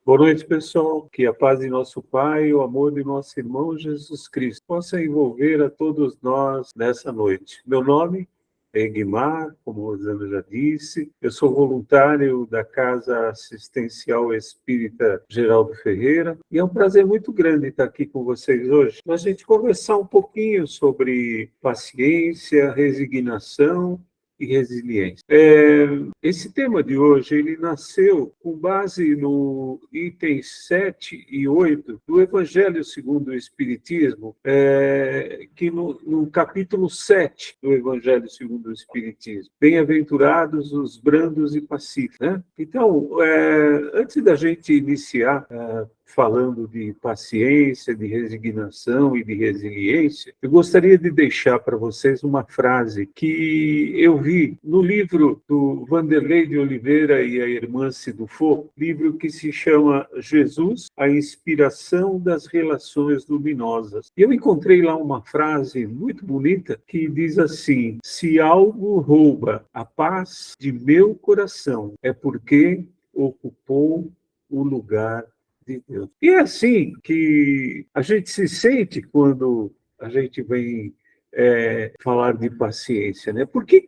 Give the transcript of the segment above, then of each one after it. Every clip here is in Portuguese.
Boa noite, pessoal. Que a paz de nosso Pai e o amor de nosso irmão Jesus Cristo possa envolver a todos nós nessa noite. Meu nome é Egmar, como o Rosana já disse. Eu sou voluntário da Casa Assistencial Espírita Geraldo Ferreira e é um prazer muito grande estar aqui com vocês hoje, para a gente conversar um pouquinho sobre paciência, resignação e resiliência. Esse tema de hoje, ele nasceu com base no itens 7 e 8 do Evangelho segundo o Espiritismo, que no capítulo 7 do Evangelho segundo o Espiritismo, bem-aventurados os brandos e pacíficos, né? Então, antes da gente iniciar falando de paciência, de resignação e de resiliência, eu gostaria de deixar para vocês uma frase que eu vi no livro do Vanderlei de Oliveira e a Hermance Dufour, livro que se chama Jesus, a inspiração das relações luminosas. E eu encontrei lá uma frase muito bonita que diz assim: se algo rouba a paz de meu coração, é porque ocupou o lugar de Deus. E é assim que a gente se sente quando a gente vem falar de paciência, né? Por que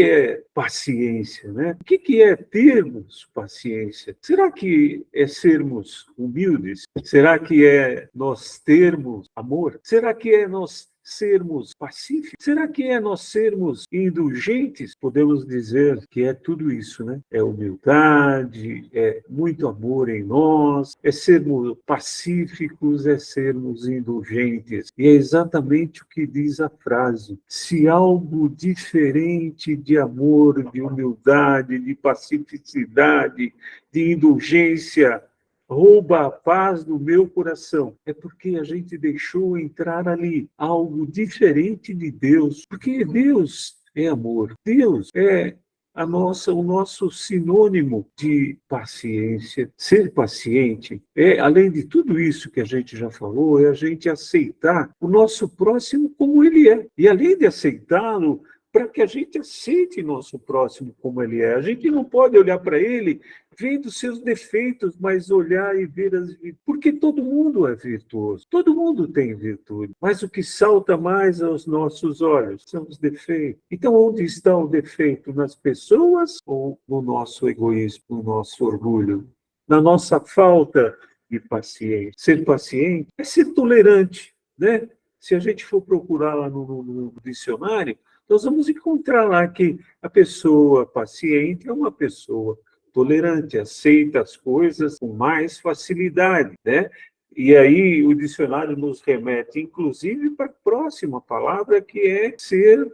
é paciência, né? O que é termos paciência? Será que é sermos humildes? Será que é nós termos amor? Será que é nós sermos pacíficos? Será que é nós sermos indulgentes? Podemos dizer que é tudo isso, né? É humildade, é muito amor em nós, é sermos pacíficos, é sermos indulgentes. E é exatamente o que diz a frase: se algo diferente de amor, de humildade, de pacificidade, de indulgência rouba a paz do meu coração, é porque a gente deixou entrar ali algo diferente de Deus, porque Deus é amor, Deus é o nosso sinônimo de paciência. Ser paciente além de tudo isso que a gente já falou, é a gente aceitar o nosso próximo como ele é. E além de aceitá-lo, para que a gente aceite nosso próximo como ele é. A gente não pode olhar para ele vendo seus defeitos, mas olhar e ver as virtudes. Porque todo mundo é virtuoso, todo mundo tem virtude, mas o que salta mais aos nossos olhos são os defeitos. Então, onde está o defeito? Nas pessoas ou no nosso egoísmo, no nosso orgulho, na nossa falta de paciência? Ser paciente é ser tolerante, né? Se a gente for procurar lá no dicionário, nós vamos encontrar lá que a pessoa paciente é uma pessoa tolerante, aceita as coisas com mais facilidade, né? E aí o dicionário nos remete, inclusive, para a próxima palavra, que é ser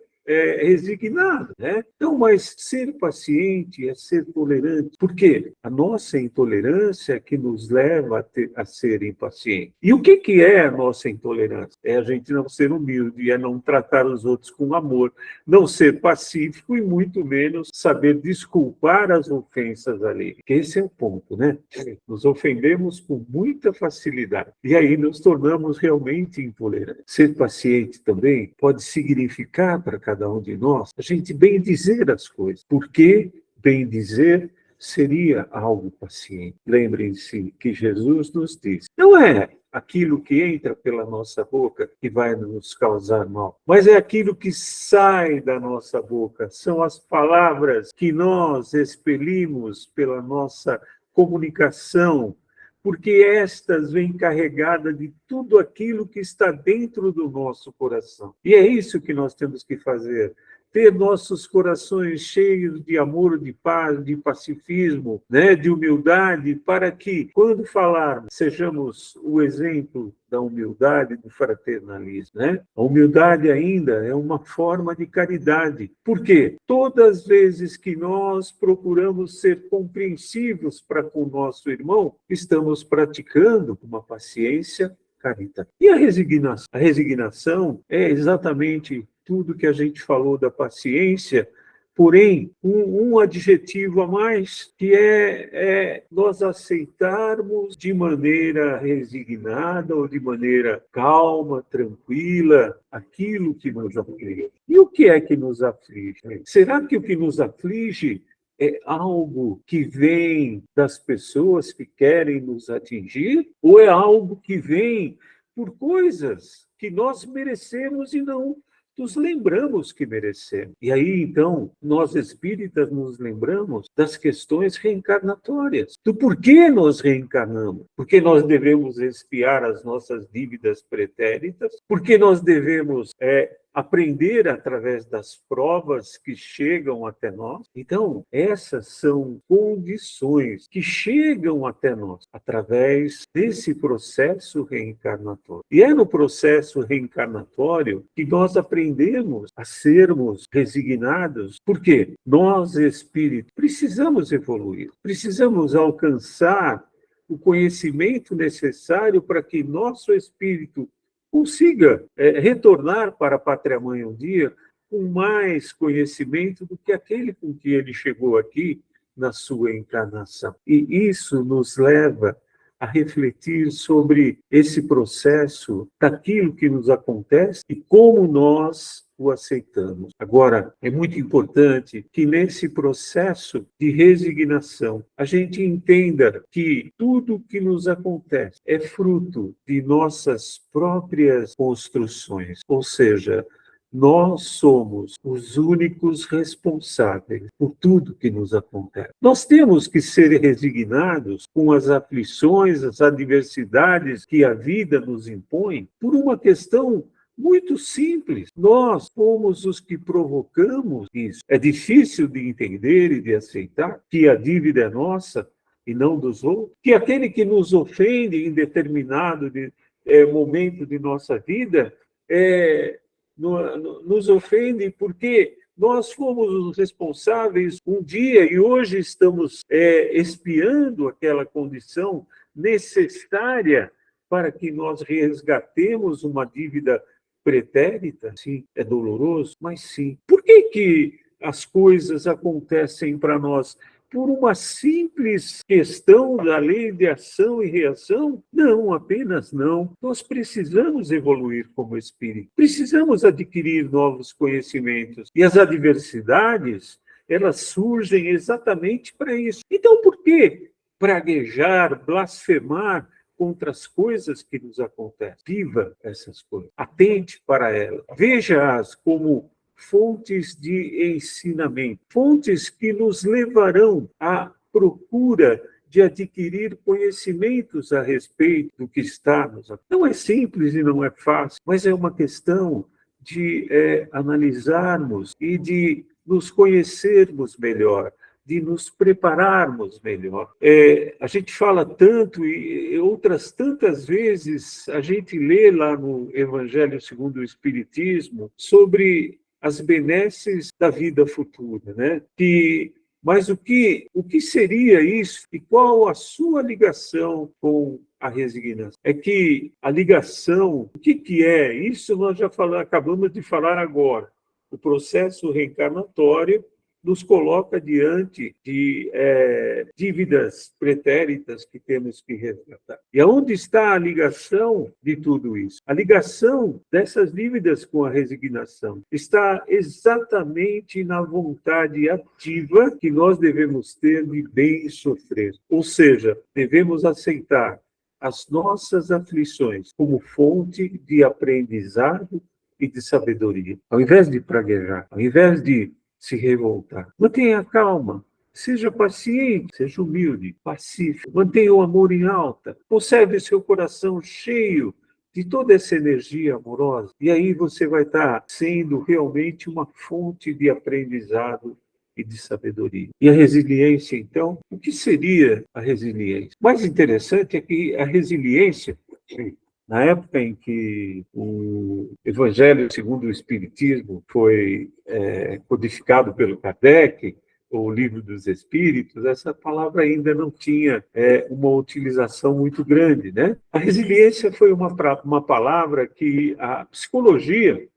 resignado, né? Então, mas ser paciente é ser tolerante. Por quê? A nossa intolerância é que nos leva a ser impaciente. E o que é a nossa intolerância? É a gente não ser humilde, é não tratar os outros com amor, não ser pacífico e muito menos saber desculpar as ofensas ali. Esse é o ponto, né? Nos ofendemos com muita facilidade e aí nos tornamos realmente intolerantes. Ser paciente também pode significar para cada um de nós a gente bem dizer as coisas, porque bem dizer seria algo paciente. Lembrem-se que Jesus nos diz: não é aquilo que entra pela nossa boca que vai nos causar mal, mas é aquilo que sai da nossa boca, são as palavras que nós expelimos pela nossa comunicação, porque estas vêm carregadas de tudo aquilo que está dentro do nosso coração. E é isso que nós temos que fazer: ter nossos corações cheios de amor, de paz, de pacifismo, né, de humildade, para que, quando falarmos, sejamos o exemplo da humildade, do fraternalismo, né? A humildade ainda é uma forma de caridade. Por quê? Todas as vezes que nós procuramos ser compreensivos para com o nosso irmão, estamos praticando uma paciência caritativa. E a resignação? A resignação é exatamente tudo que a gente falou da paciência, porém, um adjetivo a mais, que é nós aceitarmos de maneira resignada ou de maneira calma, tranquila, aquilo que nos aflige. E o que é que nos aflige? Será que o que nos aflige é algo que vem das pessoas que querem nos atingir? Ou é algo que vem por coisas que nós merecemos e não nos lembramos que merecemos? E aí, então, nós espíritas nos lembramos das questões reencarnatórias, do porquê nós reencarnamos, porque nós devemos expiar as nossas dívidas pretéritas, porque nós devemos aprender através das provas que chegam até nós. Então, essas são condições que chegam até nós através desse processo reencarnatório. E é no processo reencarnatório que nós aprendemos a sermos resignados, porque nós, espíritos, precisamos evoluir, precisamos alcançar o conhecimento necessário para que nosso espírito consiga retornar para a Pátria-Mãe um dia com mais conhecimento do que aquele com que ele chegou aqui na sua encarnação. E isso nos leva a refletir sobre esse processo daquilo que nos acontece e como nós o aceitamos. Agora, é muito importante que nesse processo de resignação a gente entenda que tudo que nos acontece é fruto de nossas próprias construções, ou seja, nós somos os únicos responsáveis por tudo que nos acontece. Nós temos que ser resignados com as aflições, as adversidades que a vida nos impõe, por uma questão muito simples. Nós fomos os que provocamos isso. É difícil de entender e de aceitar que a dívida é nossa e não dos outros, que aquele que nos ofende em determinado momento de nossa vida nos ofende porque nós fomos os responsáveis um dia e hoje estamos expiando aquela condição necessária para que nós resgatemos uma dívida pretérita. Sim, é doloroso, mas sim. Por que as coisas acontecem para nós? Por uma simples questão da lei de ação e reação? Não, apenas não. Nós precisamos evoluir como espírito. Precisamos adquirir novos conhecimentos. E as adversidades, elas surgem exatamente para isso. Então, por que praguejar, blasfemar contra as coisas que nos acontecem? Viva essas coisas. Atente para elas. Veja-as como fontes de ensinamento, fontes que nos levarão à procura de adquirir conhecimentos a respeito do que está nos acontecendo. Não é simples e não é fácil, mas é uma questão de analisarmos e de nos conhecermos melhor, de nos prepararmos melhor. A gente fala tanto e outras tantas vezes a gente lê lá no Evangelho segundo o Espiritismo sobre as benesses da vida futura, né? Mas o que seria isso e qual a sua ligação com a resignação? É que a ligação, o que é? Isso nós já acabamos de falar agora. O processo reencarnatório nos coloca diante de dívidas pretéritas que temos que resgatar. E aonde está a ligação de tudo isso? A ligação dessas dívidas com a resignação está exatamente na vontade ativa que nós devemos ter de bem sofrer. Ou seja, devemos aceitar as nossas aflições como fonte de aprendizado e de sabedoria. Ao invés de praguejar, ao invés de se revoltar. Mantenha a calma, seja paciente, seja humilde, pacífico, mantenha o amor em alta, conserve seu coração cheio de toda essa energia amorosa, e aí você vai estar sendo realmente uma fonte de aprendizado e de sabedoria. E a resiliência, então, o que seria a resiliência? O mais interessante é que a resiliência, na época em que o Evangelho segundo o Espiritismo foi codificado pelo Kardec, o Livro dos Espíritos, essa palavra ainda não tinha uma utilização muito grande, né? A resiliência foi uma palavra que a psicologia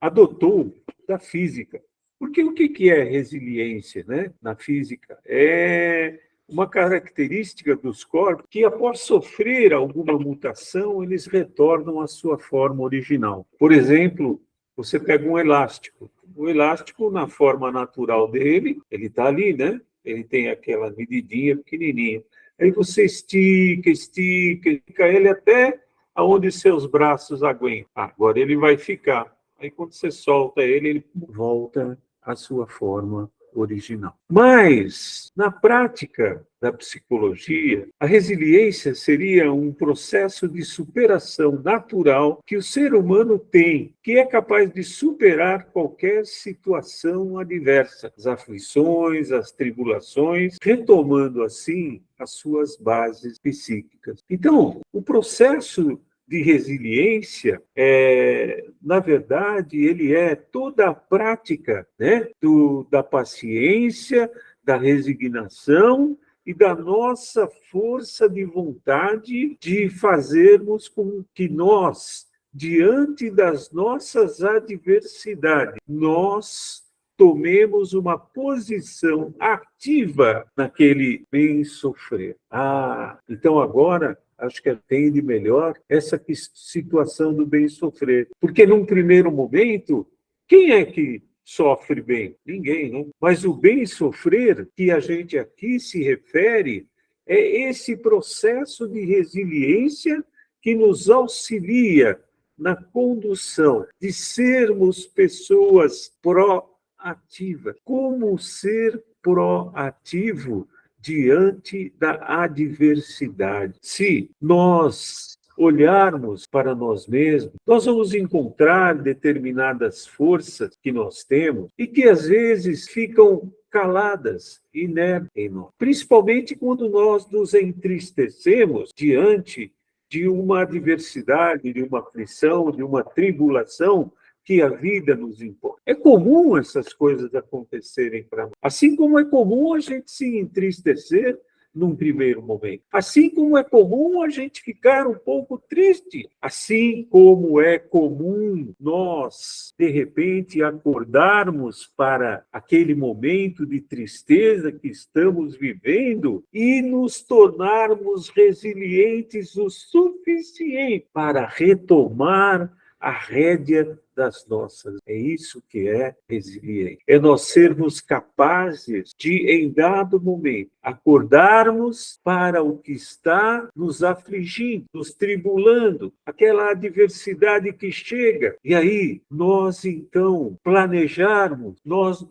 adotou da física. Porque o que é resiliência, né? Na física? É uma característica dos corpos que, após sofrer alguma mutação, eles retornam à sua forma original. Por exemplo, você pega um elástico, O elástico, na forma natural dele, ele está ali, né? Ele tem aquela medidinha pequenininha. Aí você estica, estica, estica ele até aonde seus braços aguentam. Agora ele vai ficar. Aí quando você solta ele, ele volta à sua forma original. Mas, na prática da psicologia, a resiliência seria um processo de superação natural que o ser humano tem, que é capaz de superar qualquer situação adversa, as aflições, as tribulações, retomando assim as suas bases psíquicas. Então, o processo de resiliência, na verdade, ele é toda a prática, né, da paciência, da resignação e da nossa força de vontade de fazermos com que nós, diante das nossas adversidades, nós tomemos uma posição ativa naquele bem sofrer. Então agora acho que atende melhor essa situação do bem sofrer. Porque num primeiro momento, quem é que sofre bem? Ninguém, né? Mas o bem sofrer que a gente aqui se refere é esse processo de resiliência que nos auxilia na condução de sermos pessoas proativas. Como ser proativo diante da adversidade? Se nós olharmos para nós mesmos, nós vamos encontrar determinadas forças que nós temos e que às vezes ficam caladas, inertes em nós. Principalmente quando nós nos entristecemos diante de uma adversidade, de uma aflição, de uma tribulação que a vida nos impõe. É comum essas coisas acontecerem para nós. Assim como é comum a gente se entristecer num primeiro momento. Assim como é comum a gente ficar um pouco triste. Assim como é comum nós, de repente, acordarmos para aquele momento de tristeza que estamos vivendo e nos tornarmos resilientes o suficiente para retomar a rédea das nossas. É isso que é resiliência. É nós sermos capazes de, em dado momento, acordarmos para o que está nos afligindo, nos tribulando, aquela adversidade que chega. E aí, nós então planejarmos, nós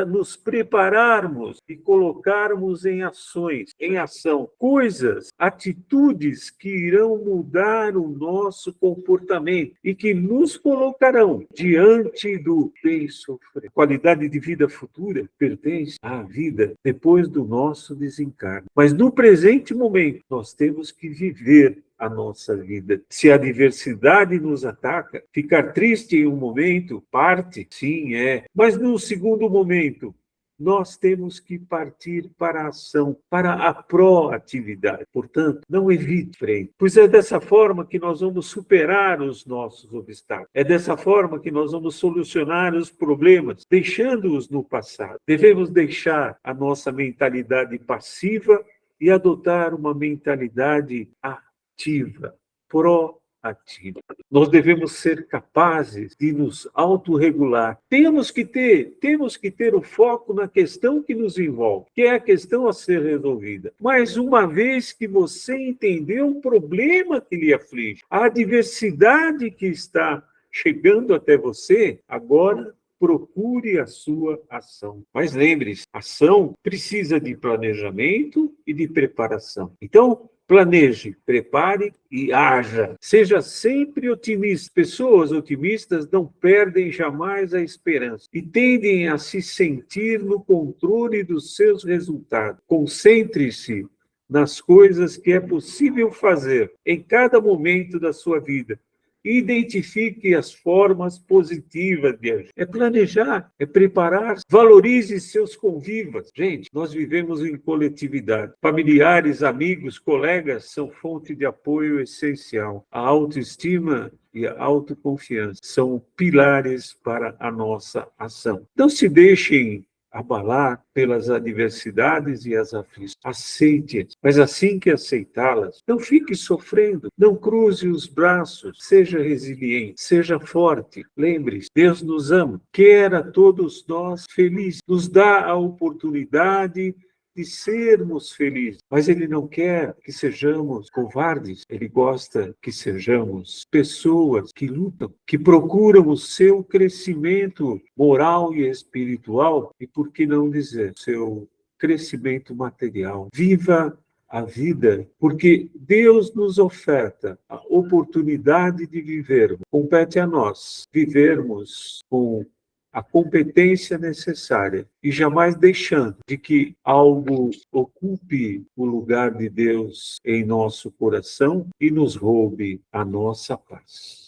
nos prepararmos e colocarmos em ações, em ação, coisas, atitudes que irão mudar o nosso comportamento e que nos colocarão diante do bem sofrer. Qualidade de vida futura pertence à vida depois do nosso desencarne. Mas no presente momento, nós temos que viver a nossa vida. Se a adversidade nos ataca, ficar triste em um momento, parte, sim, é. Mas no segundo momento, nós temos que partir para a ação, para a proatividade. Portanto, não evite freio, pois é dessa forma que nós vamos superar os nossos obstáculos. É dessa forma que nós vamos solucionar os problemas, deixando-os no passado. Devemos deixar a nossa mentalidade passiva e adotar uma mentalidade ativa, proativa. Nós devemos ser capazes de nos autorregular. Temos que ter o foco na questão que nos envolve, que é a questão a ser resolvida. Mas uma vez que você entendeu o problema que lhe aflige, a adversidade que está chegando até você, agora procure a sua ação. Mas lembre-se, ação precisa de planejamento e de preparação. Então, planeje, prepare e haja. Seja sempre otimista. Pessoas otimistas não perdem jamais a esperança e tendem a se sentir no controle dos seus resultados. Concentre-se nas coisas que é possível fazer em cada momento da sua vida. Identifique as formas positivas de agir. É planejar, é preparar, valorize seus convivas. Gente, nós vivemos em coletividade. Familiares, amigos, colegas são fonte de apoio essencial. A autoestima e a autoconfiança são pilares para a nossa ação. Não se deixem abalar pelas adversidades e as aflições. Aceite-as, mas assim que aceitá-las, não fique sofrendo, não cruze os braços, seja resiliente, seja forte. Lembre-se, Deus nos ama, quer a todos nós felizes, nos dá a oportunidade de sermos felizes. Mas Ele não quer que sejamos covardes. Ele gosta que sejamos pessoas que lutam, que procuram o seu crescimento moral e espiritual e, por que não dizer, seu crescimento material. Viva a vida, porque Deus nos oferta a oportunidade de vivermos. Compete a nós vivermos com a competência necessária e jamais deixando de que algo ocupe o lugar de Deus em nosso coração e nos roube a nossa paz.